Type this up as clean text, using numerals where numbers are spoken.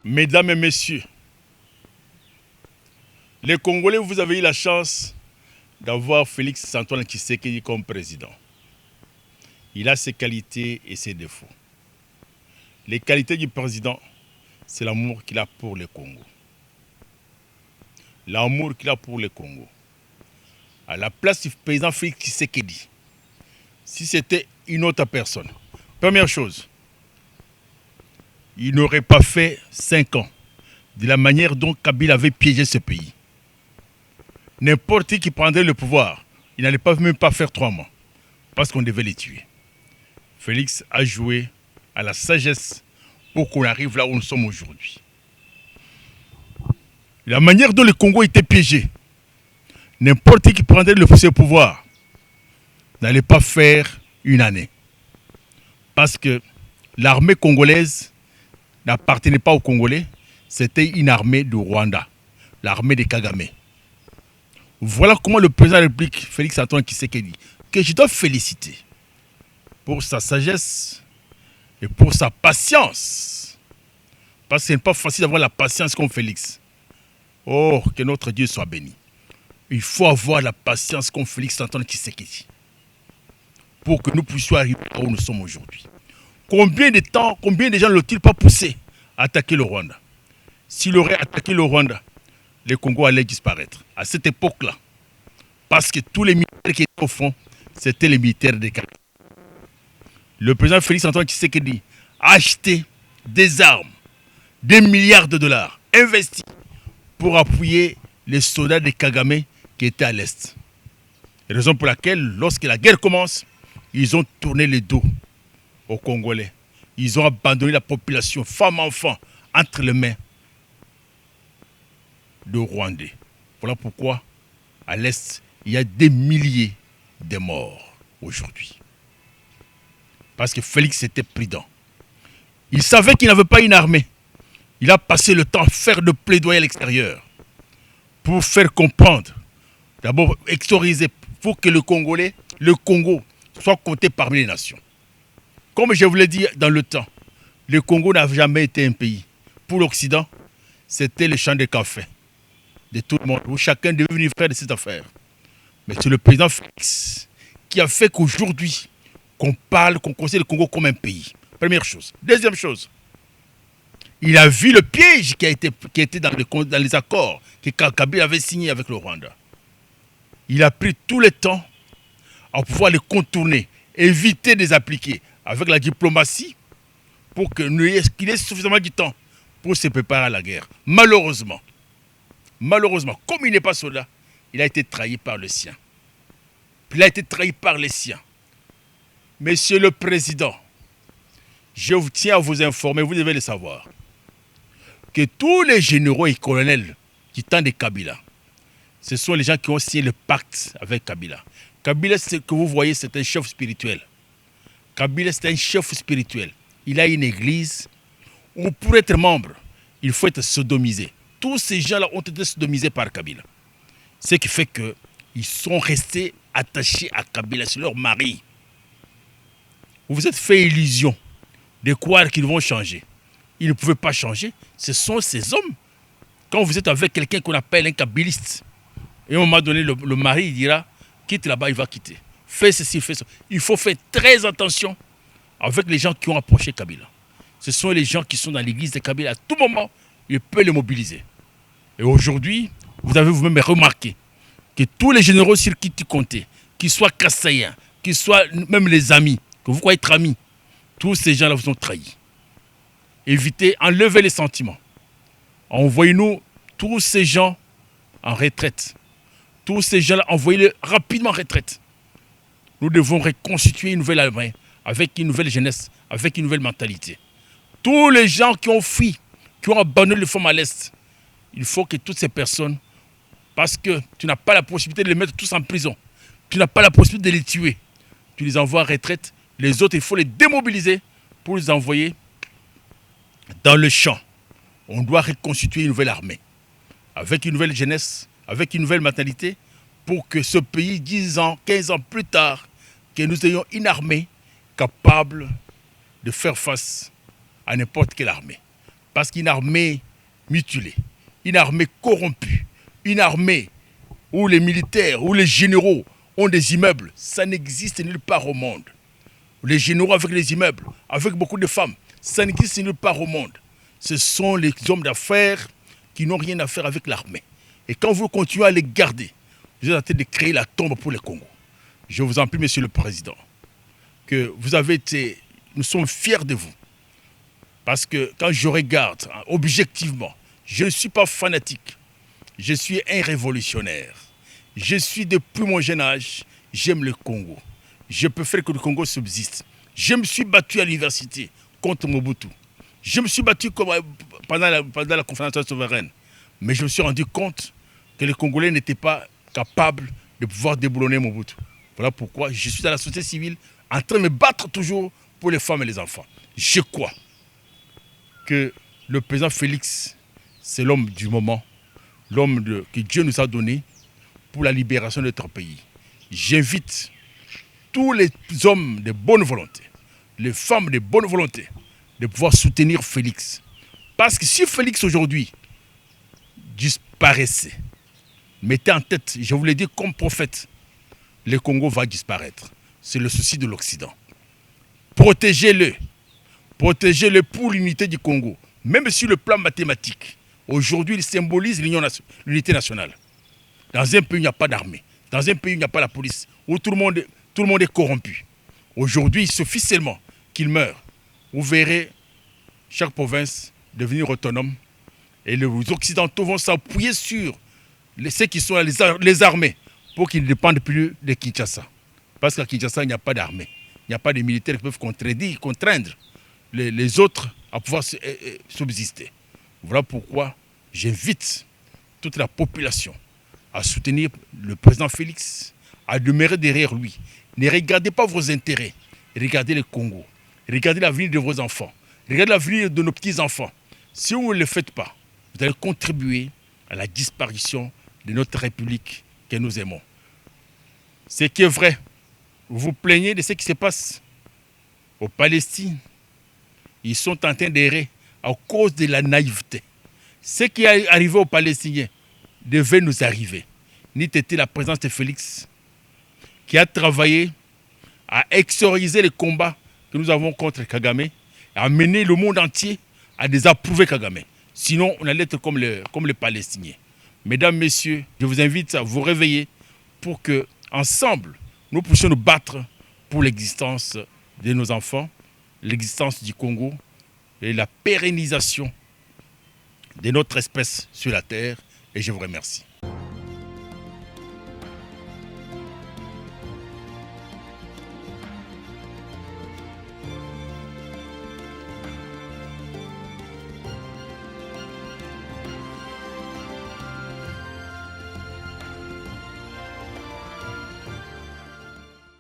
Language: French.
Mesdames et messieurs, les Congolais, vous avez eu la chance d'avoir Félix Antoine Tshisekedi comme président. Il a ses qualités et ses défauts. Les qualités du président, c'est l'amour qu'il a pour le Congo. L'amour qu'il a pour le Congo. À la place du président Félix Tshisekedi, si c'était une autre personne, première chose, il n'aurait pas fait 5 ans de la manière dont Kabila avait piégé ce pays. N'importe qui prendrait le pouvoir, il n'allait même pas faire 3 mois, parce qu'on devait les tuer. Félix a joué à la sagesse pour qu'on arrive là où nous sommes aujourd'hui. La manière dont le Congo était piégé, n'importe qui prendrait ce pouvoir n'allait pas faire 1 année. Parce que l'armée congolaise n'appartenait pas aux Congolais, c'était une armée du Rwanda, l'armée de Kagame. Voilà comment le président de la République, Félix Antoine Tshisekedi, que je dois féliciter pour sa sagesse et pour sa patience. Parce que ce n'est pas facile d'avoir la patience comme Félix. Oh, que notre Dieu soit béni. Il faut avoir la patience comme Félix Antoine Tshisekedi pour que nous puissions arriver là où nous sommes aujourd'hui. Combien de temps, combien de gens ne l'ont-ils pas poussé à attaquer le Rwanda? S'il aurait attaqué le Rwanda, le Congo allait disparaître. À cette époque-là, parce que tous les militaires qui étaient au front, c'était les militaires des Kagame. Le président Félix Antoine Tshisekedi a acheté des armes, des milliards de dollars investis pour appuyer les soldats des Kagame qui étaient à l'Est. Raison pour laquelle, lorsque la guerre commence, ils ont tourné le dos aux Congolais. Ils ont abandonné la population, femmes, enfants, entre les mains de Rwandais. Voilà pourquoi, à l'Est, il y a des milliers de morts aujourd'hui. Parce que Félix était prudent. Il savait qu'il n'avait pas une armée. Il a passé le temps à faire de plaidoyer à l'extérieur pour faire comprendre, d'abord exoriser, pour que le Congo soit compté parmi les nations. Comme je vous l'ai dit dans le temps, le Congo n'a jamais été un pays. Pour l'Occident, c'était le champ de café de tout le monde, où chacun devait venir faire de cette affaire. Mais c'est le président Félix qui a fait qu'aujourd'hui, qu'on considère le Congo comme un pays. Première chose. Deuxième chose, il a vu le piège qui était dans les accords que Kabila avait signés avec le Rwanda. Il a pris tout le temps à pouvoir les contourner, éviter de les appliquer avec la diplomatie pour qu'il ait suffisamment de temps pour se préparer à la guerre. Malheureusement, comme il n'est pas soldat, il a été trahi par le sien. Il a été trahi par les siens. Monsieur le Président, je vous tiens à vous informer, vous devez le savoir, que tous les généraux et colonels qui tentent Kabila, ce sont les gens qui ont signé le pacte avec Kabila. Kabila, ce que vous voyez, c'est un chef spirituel. Kabila, c'est un chef spirituel. Il a une église où pour être membre, il faut être sodomisé. Tous ces gens-là ont été sodomisés par Kabila. Ce qui fait qu'ils sont restés attachés à Kabila, c'est leur mari. Vous vous êtes fait illusion de croire qu'ils vont changer. Ils ne pouvaient pas changer. Ce sont ces hommes. Quand vous êtes avec quelqu'un qu'on appelle un kabiliste, et à un moment donné, le mari il dira, quitte là-bas, il va quitter. Fais ceci, fais ça. Il faut faire très attention avec les gens qui ont approché Kabila. Ce sont les gens qui sont dans l'église de Kabila. À tout moment, il peut les mobiliser. Et aujourd'hui, vous avez vous-même remarqué que tous les généraux sur qui tu comptais, qu'ils soient Kassaïens, qu'ils soient même les amis, que vous croyez être amis, tous ces gens-là vous ont trahis. Évitez, enlevez les sentiments. Envoyez-nous tous ces gens en retraite. Tous ces gens-là, envoyez-les rapidement en retraite. Nous devons reconstituer une nouvelle armée, avec une nouvelle jeunesse, avec une nouvelle mentalité. Tous les gens qui ont fui, qui ont abandonné le front à l'Est, il faut que toutes ces personnes, parce que tu n'as pas la possibilité de les mettre tous en prison, tu n'as pas la possibilité de les tuer, tu les envoies en retraite. Les autres, il faut les démobiliser pour les envoyer dans le champ. On doit reconstituer une nouvelle armée, avec une nouvelle jeunesse, avec une nouvelle mentalité, pour que ce pays, 10 ans, 15 ans plus tard, que nous ayons une armée capable de faire face à n'importe quelle armée. Parce qu'une armée mutilée, une armée corrompue, une armée où les militaires, où les généraux ont des immeubles, ça n'existe nulle part au monde. Les généraux avec les immeubles, avec beaucoup de femmes, ça n'existe nulle part au monde. Ce sont les hommes d'affaires qui n'ont rien à faire avec l'armée. Et quand vous continuez à les garder, vous êtes en train de créer la tombe pour le Congo. Je vous en prie, Monsieur le Président, que vous avez été... Nous sommes fiers de vous. Parce que quand je regarde objectivement, je ne suis pas fanatique. Je suis un révolutionnaire. Je suis depuis mon jeune âge, j'aime le Congo. Je peux faire que le Congo subsiste. Je me suis battu à l'université contre Mobutu. Je me suis battu pendant la conférence souveraine. Mais je me suis rendu compte que les Congolais n'étaient pas capables de pouvoir déboulonner Mobutu. Voilà pourquoi je suis dans la société civile en train de me battre toujours pour les femmes et les enfants. Je crois que le président Félix, c'est l'homme du moment, l'homme que Dieu nous a donné pour la libération de notre pays. J'invite tous les hommes de bonne volonté, les femmes de bonne volonté, de pouvoir soutenir Félix. Parce que si Félix aujourd'hui disparaissait, mettez en tête, je vous l'ai dit comme prophète, le Congo va disparaître. C'est le souci de l'Occident. Protégez-le. Protégez-le pour l'unité du Congo. Même sur le plan mathématique, aujourd'hui, il symbolise l'unité nationale. Dans un pays, il n'y a pas d'armée. Dans un pays, il n'y a pas la police. Où tout le monde est corrompu. Aujourd'hui, il suffit seulement qu'il meure. Vous verrez chaque province devenir autonome. Et les Occidentaux vont s'appuyer sur ceux qui sont les armées pour qu'ils ne dépendent plus de Kinshasa. Parce qu'à Kinshasa, il n'y a pas d'armée. Il n'y a pas de militaires qui peuvent contraindre les autres à pouvoir subsister. Voilà pourquoi j'invite toute la population à soutenir le président Félix, à demeurer derrière lui. Ne regardez pas vos intérêts, regardez le Congo, regardez l'avenir de vos enfants, regardez l'avenir de nos petits-enfants. Si vous ne le faites pas, vous allez contribuer à la disparition de notre République que nous aimons. Ce qui est vrai, vous vous plaignez de ce qui se passe aux Palestine. Ils sont en train d'errer à cause de la naïveté. Ce qui est arrivé aux Palestiniens devait nous arriver. N'eût été la présence de Félix qui a travaillé à exorciser les combats que nous avons contre Kagame et à amener le monde entier à désapprouver Kagame. Sinon, on allait être comme les Palestiniens. Mesdames, Messieurs, je vous invite à vous réveiller pour que, ensemble, nous puissions nous battre pour l'existence de nos enfants, l'existence du Congo et la pérennisation de notre espèce sur la terre. Et je vous remercie.